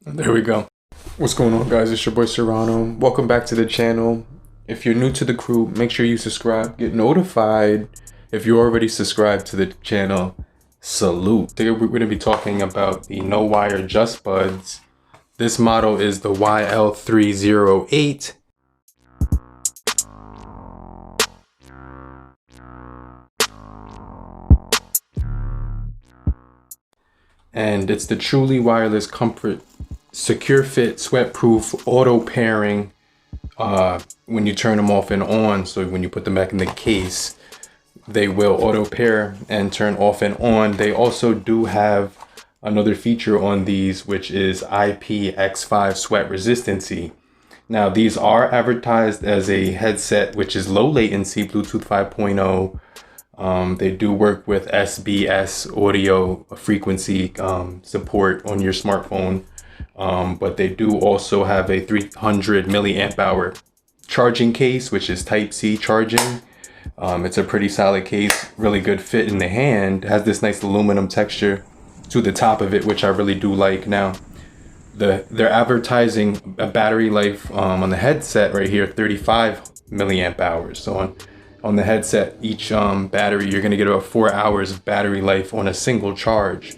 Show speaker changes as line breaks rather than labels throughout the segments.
There we go. What's going on, guys? It's your boy Serrano. Welcome back to the channel. If you're new to the crew, make sure you subscribe, get notified. If you're already subscribed to the channel, salute. Today we're going to be talking about the no wire just buds. This model is the YL308. And it's the truly wireless comfort, secure fit, sweat proof, auto pairing when you turn them off and on. So when you put them back in the case, they will auto pair and turn off and on. They also do have another feature on these, which is IPX5 sweat resistancy. Now these are advertised as a headset, which is low latency, Bluetooth 5.0. They do work with SBS audio frequency support on your smartphone, but they do also have a 300 milliamp hour charging case, which is Type-C charging. It's a pretty solid case, really good fit in the hand. It has this nice aluminum texture to the top of it, which I really do like. Now, they're advertising a battery life on the headset right here, 35 milliamp hours. So on the headset, each battery, you're gonna get about 4 hours of battery life on a single charge.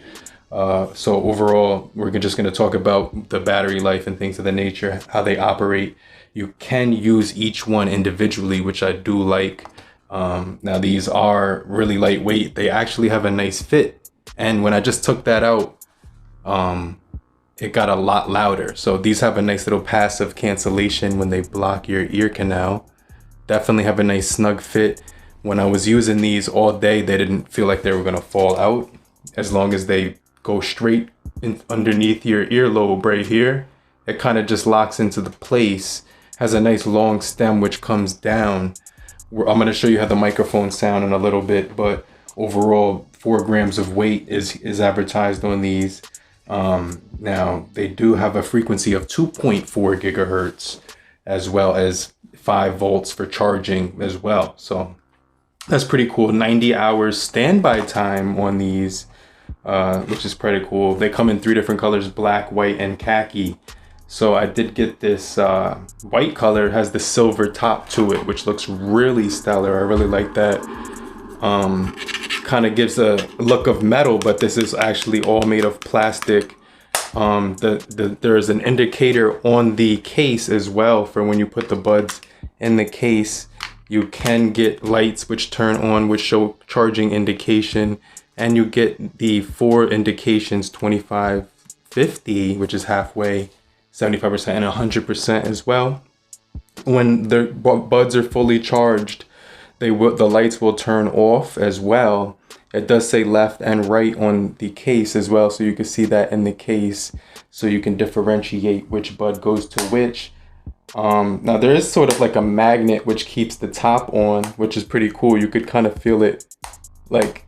So overall, we're just gonna talk about the battery life and things of the nature, how they operate. You can use each one individually, which I do like. Now these are really lightweight. They actually have a nice fit. And when I just took that out, it got a lot louder. So these have a nice little passive cancellation when they block your ear canal. Definitely have a nice snug fit. When I was using these all day, they didn't feel like they were gonna fall out. As long as they go straight in underneath your earlobe right here, it kind of just locks into the place. Has a nice long stem which comes down. I'm gonna show you how the microphone sound in a little bit, but overall 4 grams of weight is advertised on these. Now they do have a frequency of 2.4 gigahertz as well as 5 volts for charging as well. So that's pretty cool. 90 hours standby time on these, which is pretty cool. They come in 3 different colors, black, white, and khaki. So I did get this white color. It has the silver top to it, which looks really stellar. I really like that. Kind of gives a look of metal, but this is actually all made of plastic. There's an indicator on the case as well for when you put the buds in the case. You can get lights which turn on, which show charging indication, and you get the 4 indications, 25, 50, which is halfway, 75%, and 100% as well. When the buds are fully charged, the lights will turn off as well. It does say left and right on the case as well, so you can see that in the case, so you can differentiate which bud goes to which. Now there is sort of like a magnet which keeps the top on, which is pretty cool. You could kind of feel it like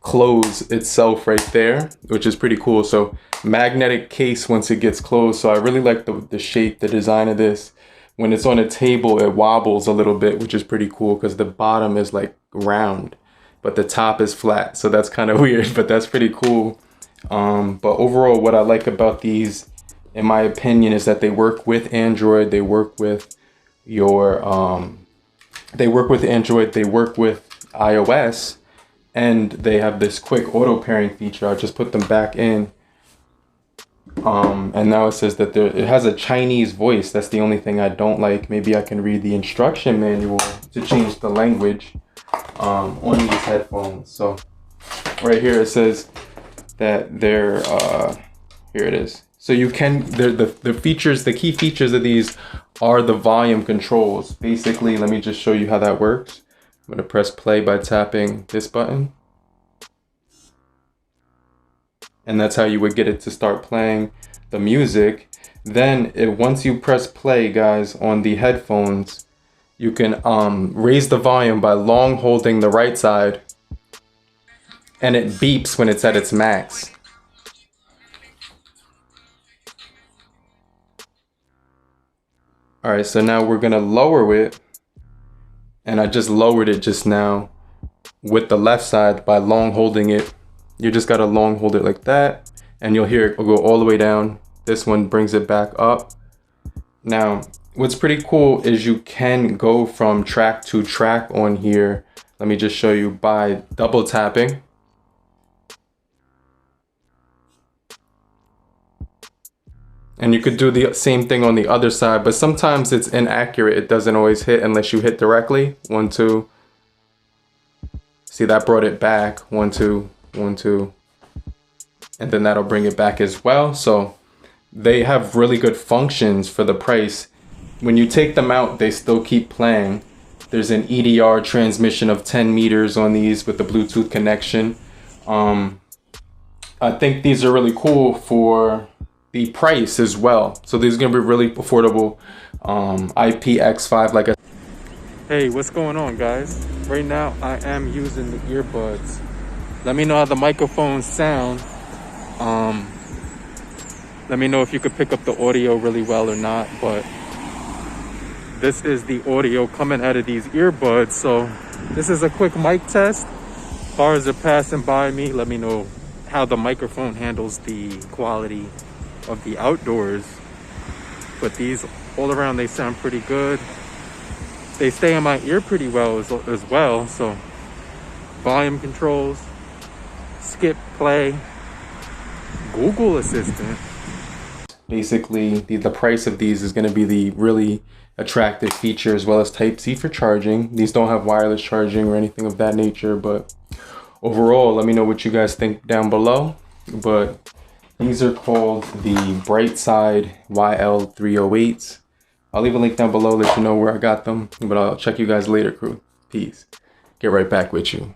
close itself right there, which is pretty cool. So magnetic case once it gets closed. So I really like the shape, the design of this. When it's on a table, it wobbles a little bit, which is pretty cool because the bottom is like round, but the top is flat. So that's kind of weird, but that's pretty cool. But overall, what I like about these, in my opinion, is that they work with Android. They work with your, they work with Android. They work with iOS, and they have this quick auto pairing feature. I'll just put them back in. And now it says that it has a Chinese voice. That's the only thing I don't like. Maybe I can read the instruction manual to change the language on these headphones. So right here it says that they're here it is. So you can the features, the key features of these are the volume controls. Basically, let me just show you how that works. I'm gonna press play by tapping this button. And that's how you would get it to start playing the music. Then once you press play, guys, on the headphones, you can raise the volume by long holding the right side, and it beeps when it's at its max. All right, so now we're gonna lower it, and I just lowered it just now with the left side by long holding it. You just gotta long hold it like that, and you'll hear it go all the way down This one brings it back up. Now, what's pretty cool is you can go from track to track on here. Let me just show you by double tapping. And you could do the same thing on the other side, but sometimes it's inaccurate. It doesn't always hit unless you hit directly. 1, 2. See, that brought it back. 1, 2, 1, 2. And then that'll bring it back as well. So they have really good functions for the price. When you take them out, they still keep playing. There's an EDR transmission of 10 meters on these with the Bluetooth connection. I think these are really cool for the price as well. So these are gonna be really affordable. IPX5, like I. Hey, what's going on, guys? Right now I am using the earbuds. Let me know how the microphones sound. Let me know if you could pick up the audio really well or not, but this is the audio coming out of these earbuds. So this is a quick mic test. Cars are passing by me. Let me know how the microphone handles the quality of the outdoors. But these all around, they sound pretty good. They stay in my ear pretty well as well. So volume controls, skip, play, Google Assistant. Basically, the price of these is going to be the really attractive feature, as well as Type-C for charging. These don't have wireless charging or anything of that nature, but overall, let me know what you guys think down below. But these are called the Brightside YL308s. I'll leave a link down below, let you know where I got them, but I'll check you guys later, crew. Peace. Get right back with you.